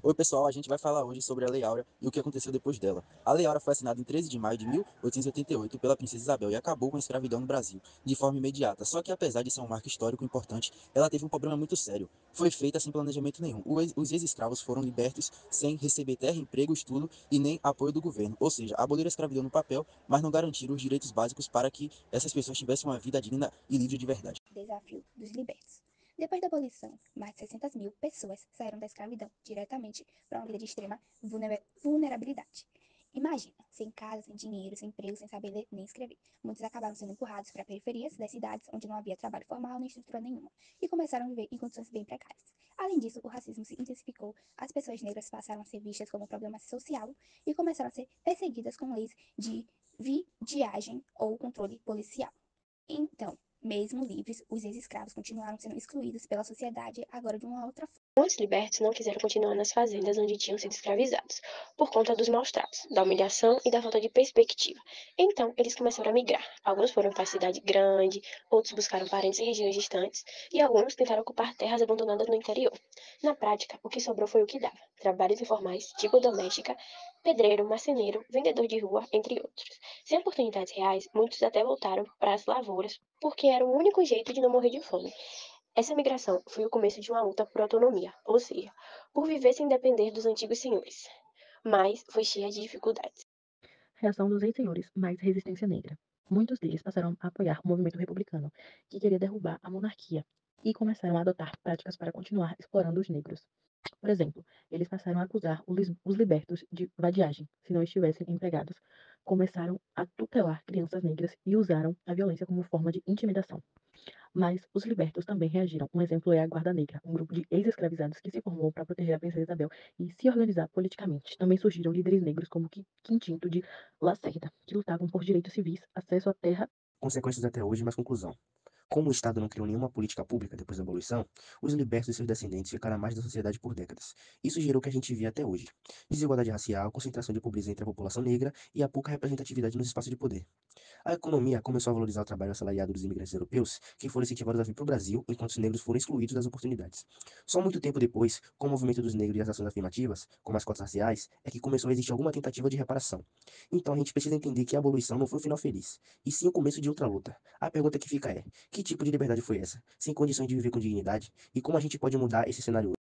Oi, pessoal, a gente vai falar hoje sobre a Lei Áurea e o que aconteceu depois dela. A Lei Áurea foi assinada em 13 de maio de 1888 pela Princesa Isabel e acabou com a escravidão no Brasil, de forma imediata. Só que, apesar de ser um marco histórico importante, ela teve um problema muito sério. Foi feita sem planejamento nenhum. Os ex-escravos foram libertos sem receber terra, emprego, estudo e nem apoio do governo. Ou seja, aboliram a escravidão no papel, mas não garantiram os direitos básicos para que essas pessoas tivessem uma vida digna e livre de verdade. Desafio dos libertos. Depois da abolição, mais de 600 mil pessoas saíram da escravidão diretamente para uma vida de extrema vulnerabilidade. Imagina, sem casa, sem dinheiro, sem emprego, sem saber ler nem escrever. Muitos acabaram sendo empurrados para periferias das cidades, onde não havia trabalho formal nem estrutura nenhuma, e começaram a viver em condições bem precárias. Além disso, o racismo se intensificou, as pessoas negras passaram a ser vistas como um problema social e começaram a ser perseguidas com leis de vigiagem ou controle policial. Então, mesmo livres, os ex-escravos continuaram sendo excluídos pela sociedade, agora de uma outra forma. Muitos libertos não quiseram continuar nas fazendas onde tinham sido escravizados, por conta dos maus tratos, da humilhação e da falta de perspectiva. Então, eles começaram a migrar. Alguns foram para a cidade grande, outros buscaram parentes em regiões distantes, e alguns tentaram ocupar terras abandonadas no interior. Na prática, o que sobrou foi o que dava: trabalhos informais, tipo doméstica, pedreiro, marceneiro, vendedor de rua, entre outros. Sem oportunidades reais, muitos até voltaram para as lavouras, porque era o único jeito de não morrer de fome. Essa migração foi o começo de uma luta por autonomia, ou seja, por viver sem depender dos antigos senhores. Mas foi cheia de dificuldades. Reação dos ex-senhores, mais resistência negra. Muitos deles passaram a apoiar o movimento republicano, que queria derrubar a monarquia, e começaram a adotar práticas para continuar explorando os negros. Por exemplo, eles passaram a acusar os libertos de vadiagem, se não estivessem empregados. Começaram a tutelar crianças negras e usaram a violência como forma de intimidação. Mas os libertos também reagiram. Um exemplo é a Guarda Negra, um grupo de ex-escravizados que se formou para proteger a princesa Isabel e se organizar politicamente. Também surgiram líderes negros como Quintinto de Lacerda, que lutavam por direitos civis, acesso à terra. Consequências até hoje, mas conclusão. Como o Estado não criou nenhuma política pública depois da abolição, os libertos e seus descendentes ficaram à margem da sociedade por décadas. Isso gerou o que a gente vê até hoje: desigualdade racial, concentração de pobreza entre a população negra e a pouca representatividade nos espaços de poder. A economia começou a valorizar o trabalho assalariado dos imigrantes europeus, que foram incentivados a vir para o Brasil, enquanto os negros foram excluídos das oportunidades. Só muito tempo depois, com o movimento dos negros e as ações afirmativas, como as cotas raciais, é que começou a existir alguma tentativa de reparação. Então a gente precisa entender que a abolição não foi o final feliz, e sim o começo de outra luta. A pergunta que fica é: que tipo de liberdade foi essa? Sem condições de viver com dignidade? E como a gente pode mudar esse cenário hoje?